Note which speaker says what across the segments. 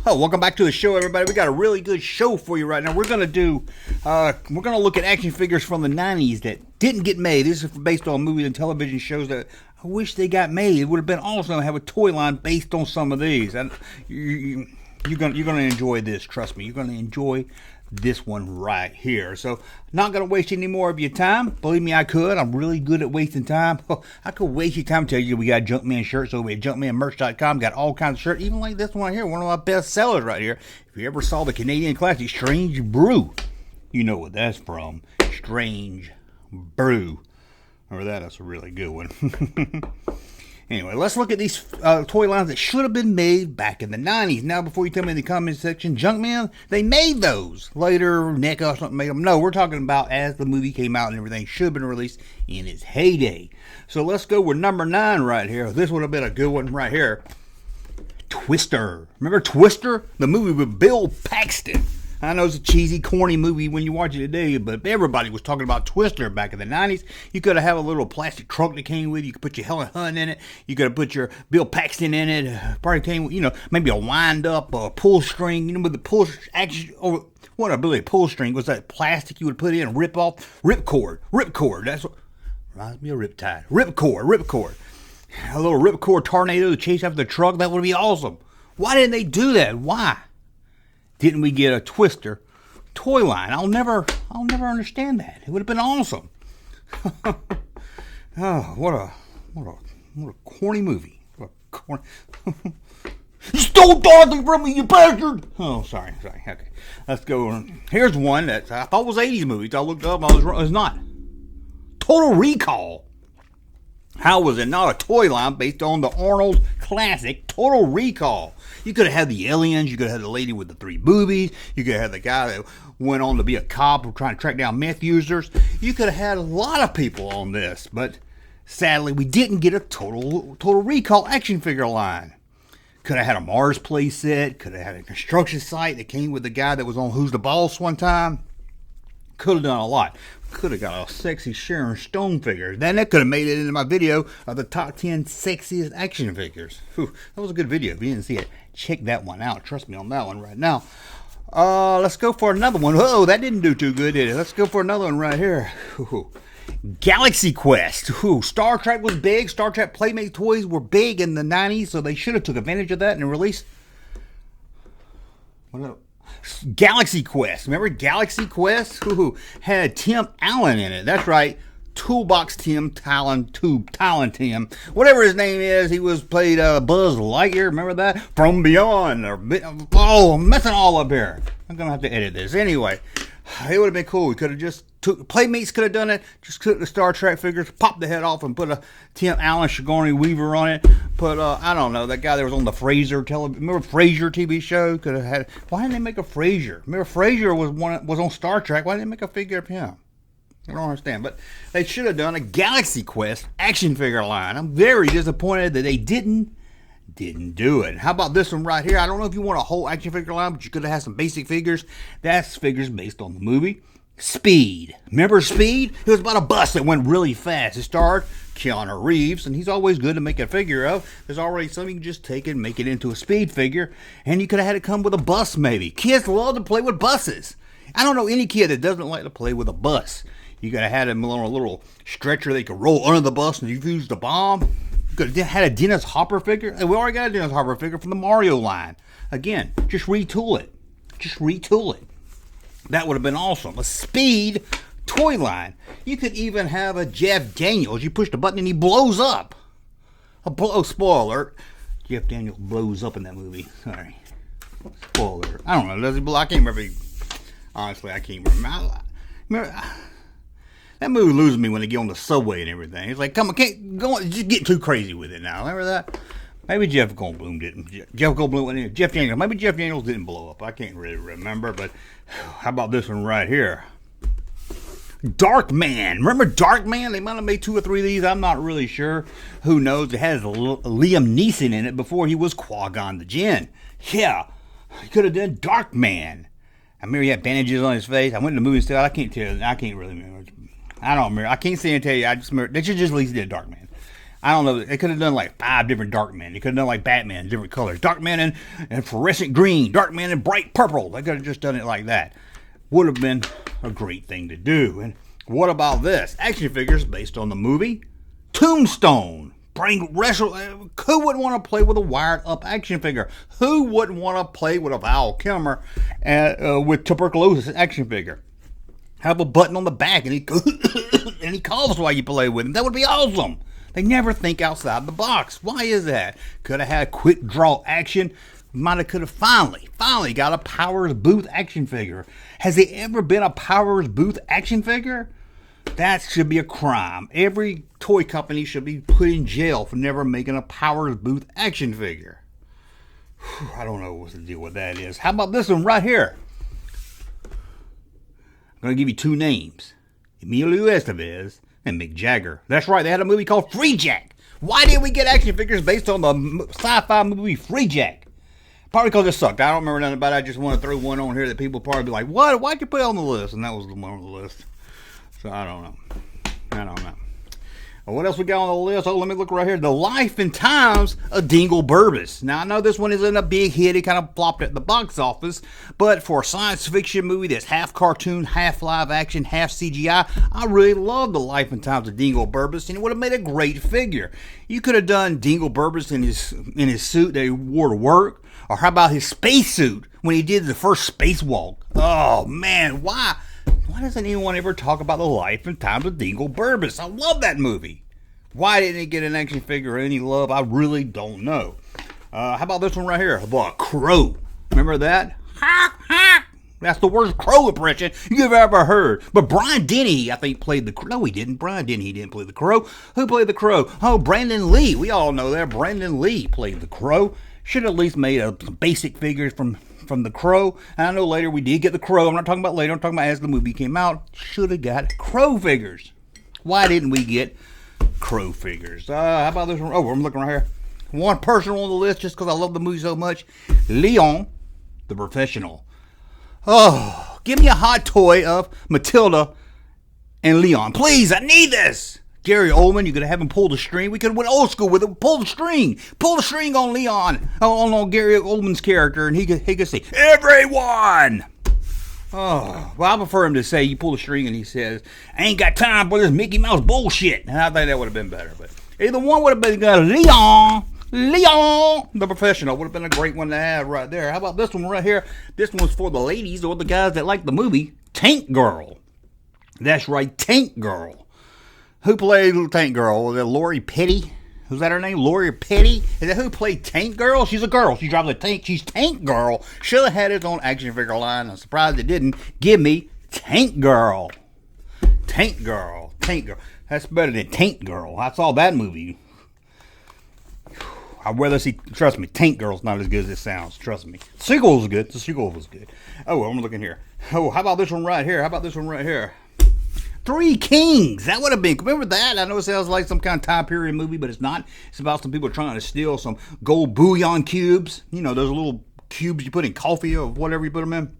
Speaker 1: Oh, welcome back to the show, everybody. We got a really good show for you right now. We're gonna look at action figures from the '90s that didn't get made. This is based on movies and television shows that I wish they got made. It would have been awesome to have a toy line based on some of these. And you're gonna enjoy this. Trust me, you're gonna enjoy this one right here. So, not gonna waste any more of your time. Believe me, I could. I'm really good at wasting time. I could waste your time. Tell you we got Junkman shirts over at junkmanmerch.com. Got all kinds of shirts, even like this one right here, one of my best sellers right here. If you ever saw the Canadian classic Strange Brew, you know what that's from. Strange Brew. Remember that? That's a really good one. Anyway, let's look at these toy lines that should have been made back in the 90s. Now, before you tell me in the comment section, Junkman, they made those. Later, NECA or something made them. No, we're talking about as the movie came out and everything should have been released in its heyday. So let's go with number 9 right here. This would have been a good one right here. Twister. Remember Twister? The movie with Bill Paxton. I know it's a cheesy, corny movie when you watch it today, but everybody was talking about Twister back in the 90s. You could have a little plastic trunk that came with it. You could put your Helen Hunt in it. You could have put your Bill Paxton in it. Probably came with, maybe a wind-up pull string, with the pull action. Or what a really pull string was that plastic you would put in, rip cord. That's what reminds me of Riptide. Ripcord. A little ripcord tornado to chase after the truck. That would be awesome. Why didn't they do that? Why didn't we get a Twister toy line? I'll never understand that. It would have been awesome. Oh, what a corny movie. You stole Dorothy from me, you bastard! Oh, sorry. Okay, let's go. Here's one that I thought was 80s movies. I looked up, I was wrong. It's not. Total Recall. How was it not a toy line based on the Arnold classic Total Recall? You could have had the aliens. You could have had the lady with the 3 boobies. You could have had the guy that went on to be a cop trying to track down meth users. You could have had a lot of people on this, but sadly, we didn't get a Total Recall action figure line. Could have had a Mars play set. Could have had a construction site that came with the guy that was on Who's the Boss one time. Could have done a lot. Could have got a sexy Sharon Stone figure. Then that could have made it into my video of the top 10 sexiest action figures. Whew, that was a good video. If you didn't see it, check that one out. Trust me on that one right now. Let's go for another one. Oh, that didn't do too good, did it? Let's go for another one right here. Ooh. Galaxy Quest. Ooh, Star Trek was big. Star Trek Playmate toys were big in the 90s, so they should have took advantage of that and released... What else? Galaxy Quest. Remember Galaxy Quest? Ooh, had Tim Allen in it. That's right. Toolbox Tim, Talon Tim. Whatever his name is, he was played Buzz Lightyear. Remember that? From Beyond. I'm messing all up here. I'm going to have to edit this. Anyway, it would have been cool. We could have just Playmates could have done it. Just took the Star Trek figures, popped the head off, and put a Tim Allen Sigourney Weaver on it. Put I don't know, that guy that was on the Frasier television. Remember Frasier TV show? Could have had. Why didn't they make a Frasier? Remember Frasier was on Star Trek. Why didn't they make a figure of him? I don't understand. But they should have done a Galaxy Quest action figure line. I'm very disappointed that they didn't do it. How about this one right here? I don't know if you want a whole action figure line, but you could have had some basic figures. That's figures based on the movie Speed. Remember Speed? It was about a bus that went really fast. It starred Keanu Reeves, and he's always good to make a figure of. There's already something you can just take it and make it into a Speed figure, and you could have had it come with a bus maybe. Kids love to play with buses. I don't know any kid that doesn't like to play with a bus. You could have had him on a little stretcher they could roll under the bus and defuse the bomb. You could have had a Dennis Hopper figure. We already got a Dennis Hopper figure from the Mario line. Again, just retool it. That would have been awesome. A Speed toy line. You could even have a Jeff Daniels. You push the button and he blows up. Spoiler alert. Jeff Daniels blows up in that movie. Sorry. Spoiler alert. I don't know. Does he blow? I can't remember. Honestly, I can't remember. That movie loses me when they get on the subway and everything. It's like, come on, can't go on, just get too crazy with it now. Remember that? Maybe Jeff Goldblum didn't. Jeff Daniels. Maybe Jeff Daniels didn't blow up. I can't really remember, but how about this one right here? Darkman. Remember Darkman? They might have made 2 or 3 of these. I'm not really sure. Who knows? It has Liam Neeson in it before he was Qui-Gon the Jinn. Yeah, he could have done Darkman. I remember he had bandages on his face. I went to the movie and said, I can't really remember. I don't remember. I can't say and tell you. I just remember. They should just release the Darkman. I don't know. They could have done like 5 different Darkmen. They could have done like Batman, different colors. Darkman in fluorescent green. Darkman in bright purple. They could have just done it like that. Would have been a great thing to do. And what about this? Action figures based on the movie Tombstone. Who wouldn't want to play with a wired up action figure? Who wouldn't want to play with a Val Kilmer with tuberculosis action figure? Have a button on the back and he and he coughs while you play with him. That would be awesome. They never think outside the box. Why is that? Could have had quick draw action. Could have finally got a Powers Booth action figure. Has there ever been a Powers Booth action figure? That should be a crime. Every toy company should be put in jail for never making a Powers Booth action figure. Whew, I don't know what the deal with that is. How about this one right here? I'm going to give you 2 names. Emilio Estevez and Mick Jagger. That's right, they had a movie called Freejack. Why didn't we get action figures based on the sci-fi movie Freejack? Probably because it sucked. I don't remember nothing about it. I just want to throw one on here that people probably be like, what? Why'd you put it on the list? And that was the one on the list. So I don't know. What else we got on the list? Oh, let me look right here. The Life and Times of Dingleburbis. Now, I know this one isn't a big hit. It kind of flopped at the box office. But for a science fiction movie that's half cartoon, half live action, half CGI, I really love The Life and Times of Dingleburbis, and it would have made a great figure. You could have done Dingleburbis in his suit that he wore to work. Or how about his spacesuit when he did the first spacewalk? Oh, man, why? Why doesn't anyone ever talk about The Life and Times of Dingleburbis? I love that movie. Why didn't it get an action figure or any love? I really don't know. How about this one right here? The Crow. Remember that? Ha ha! That's the worst Crow impression you've ever heard. But Brian Denny, I think, played the Crow. No, he didn't. Brian Denny, he didn't play the Crow. Who played the Crow? Oh, Brandon Lee. We all know that. Brandon Lee played the Crow. Should have at least made some basic figures from the Crow. And I know later we did get the Crow. I'm not talking about later. I'm talking about as the movie came out. Should have got Crow figures. Why didn't we get Crow figures? How about this one? Oh, I'm looking right here. One person on the list just because I love the movie so much. Leon, the Professional. Oh, give me a hot toy of Matilda and Leon. Please, I need this. Gary Oldman, you could have him pull the string. We could have went old school with it. Pull the string. Pull the string on Leon. On Gary Oldman's character. And he could say, everyone. Oh, well, I prefer him to say, you pull the string and he says, I ain't got time for this Mickey Mouse bullshit. And I think that would have been better. But either one would have been good. Leon, the Professional. Would have been a great one to have right there. How about this one right here? This one's for the ladies or the guys that like the movie Tank Girl. That's right, Tank Girl. Who played Tank Girl? Was it Lori Petty? Was that her name? Lori Petty? Is that who played Tank Girl? She's a girl. She drives a tank. She's Tank Girl. Should have had its own action figure line. I'm surprised it didn't. Give me Tank Girl. Tank Girl. Tank Girl. That's better than Tank Girl. I saw that movie. I'd rather see, trust me, Tank Girl's not as good as it sounds. Trust me. The sequel was good. The sequel was good. Oh, I'm looking here. Oh, how about this one right here? How about this one right here? Three Kings. That would have been, remember that? I know it sounds like some kind of time period movie, but it's not. It's about some people trying to steal some gold bullion cubes. You know, those little cubes you put in coffee or whatever you put them in.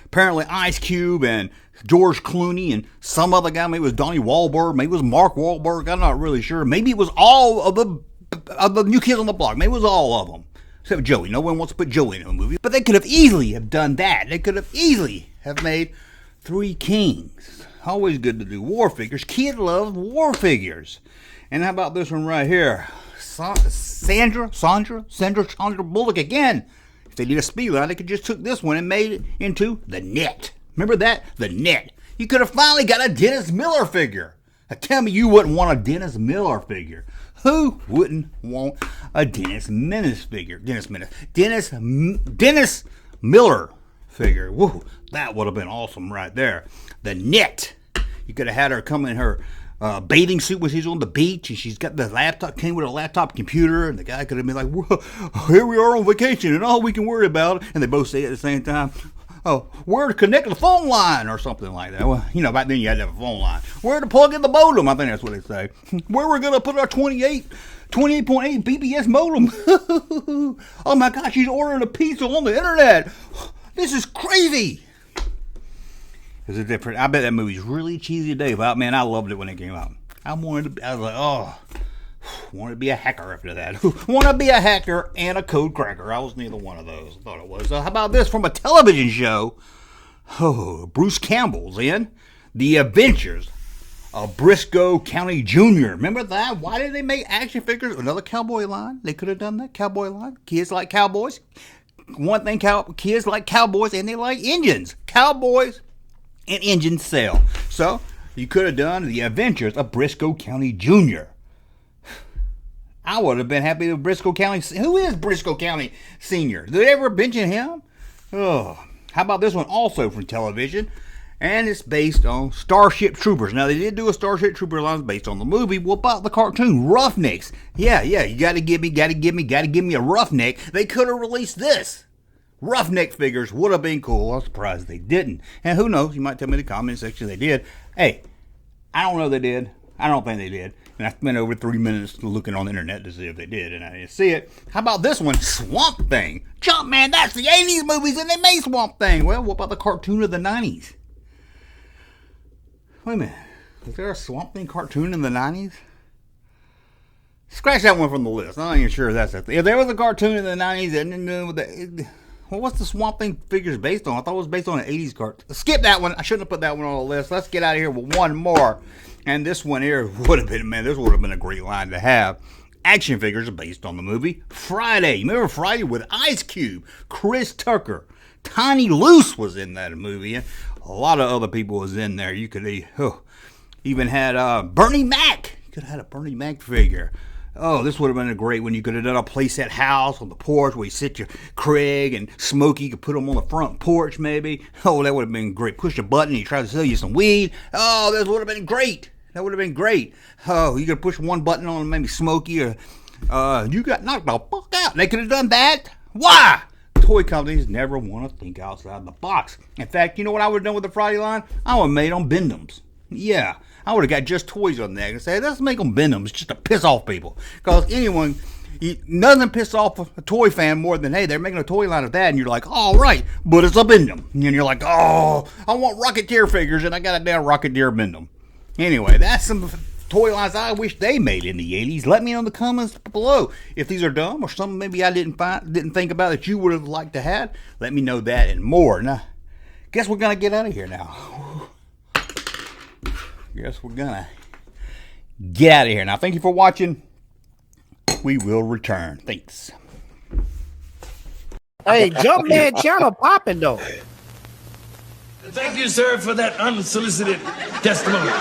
Speaker 1: Apparently Ice Cube and George Clooney and some other guy, maybe it was Donnie Wahlberg, maybe it was Mark Wahlberg, I'm not really sure. Maybe it was all of the New Kids on the Block. Maybe it was all of them. Except Joey. No one wants to put Joey in a movie. But they could have easily have done that. They could have easily have made Three Kings. Always good to do war figures. Kid loves war figures. And how about this one right here? Sandra Bullock again. If they did a speed line, they could just took this one and made it into the Net. Remember that? The Net. You could have finally got a Dennis Miller figure. Now tell me you wouldn't want a Dennis Miller figure. Who wouldn't want a Dennis Menace figure? Dennis Miller figure. Woo, that would have been awesome right there. The Net. You could have had her come in her bathing suit when she's on the beach, and she's got the laptop, came with a laptop computer, and the guy could have been like, well, here we are on vacation, and all we can worry about, and they both say at the same time, oh, where to connect the phone line, or something like that. Well, you know, back then you had to have a phone line. Where to plug in the modem, I think that's what they say. Where we're going to put our 28.8 BBS modem. Oh my gosh, she's ordering a pizza on the internet. This is crazy. Is it different? I bet that movie's really cheesy today, but man, I loved it when it came out. I was like, oh, wanted to be a hacker after that. Want to be a hacker and a code cracker. I was neither one of those. I thought it was. How about this from a television show? Oh, Bruce Campbell's in The Adventures of Briscoe County Jr. Remember that? Why did they make action figures? Another cowboy line. They could have done that. Cowboy line. Kids like cowboys. One thing, kids like cowboys and they like engines. Cowboys and engines sell. So you could have done The Adventures of Briscoe County Jr. I would have been happy with Briscoe County. Who is Briscoe County Sr.? Did they ever mention him? Oh, how about this one also from television? And it's based on Starship Troopers. Now, they did do a Starship Trooper line based on the movie. What about the cartoon Roughnecks? Yeah, you gotta give me a Roughneck. They could have released this. Roughneck figures would have been cool. I'm surprised they didn't. And who knows? You might tell me in the comment section they did. Hey, I don't know if they did. I don't think they did. And I spent over 3 minutes looking on the internet to see if they did, and I didn't see it. How about this one? Swamp Thing. Junkman, that's the 80s movies, and they made Swamp Thing. Well, what about the cartoon of the 90s? Wait a minute. Was there a Swamp Thing cartoon in the 90s? Scratch that one from the list. I'm not even sure that's it. If there was a cartoon in the 90s, and well, what's the Swamp Thing figures based on? I thought it was based on an 80s cartoon. Skip that one. I shouldn't have put that one on the list. Let's get out of here with one more. And this one here would have been, man, this would have been a great line to have. Action figures based on the movie Friday. Remember Friday with Ice Cube, Chris Tucker, Tiny Loose was in that movie. A lot of other people was in there. You could even had Bernie Mac. You could have had a Bernie Mac figure. Oh, this would have been a great one. You could have done a playset house on the porch where you sit your Craig and Smokey. You could put them on the front porch maybe. Oh, that would have been great. Push a button and he tried to sell you some weed. Oh, this would have been great. That would have been great. Oh, you could push one button on maybe Smokey or you got knocked the fuck out. They could have done that. Why? Toy companies never want to think outside the box. In fact, you know what I would have done with the Friday line? I would have made them Bendums. Yeah, I would have got just toys on there and say, let's make them Bendums just to piss off people. Because nothing pisses off a toy fan more than, hey, they're making a toy line of that, and you're like, all right, but it's a Bendum. And you're like, oh, I want Rocketeer figures, and I got a damn Rocketeer Bendum. Anyway, that's some toy lines I wish they made in the 80s. Let me know in the comments below if these are dumb or something maybe I didn't think about that you would have liked to have. Let me know that and more. Now, guess we're going to get out of here now. Guess we're going to get out of here. Now, thank you for watching. We will return. Thanks.
Speaker 2: Hey, Junkman channel popping though.
Speaker 3: Thank you, sir, for that unsolicited testimony.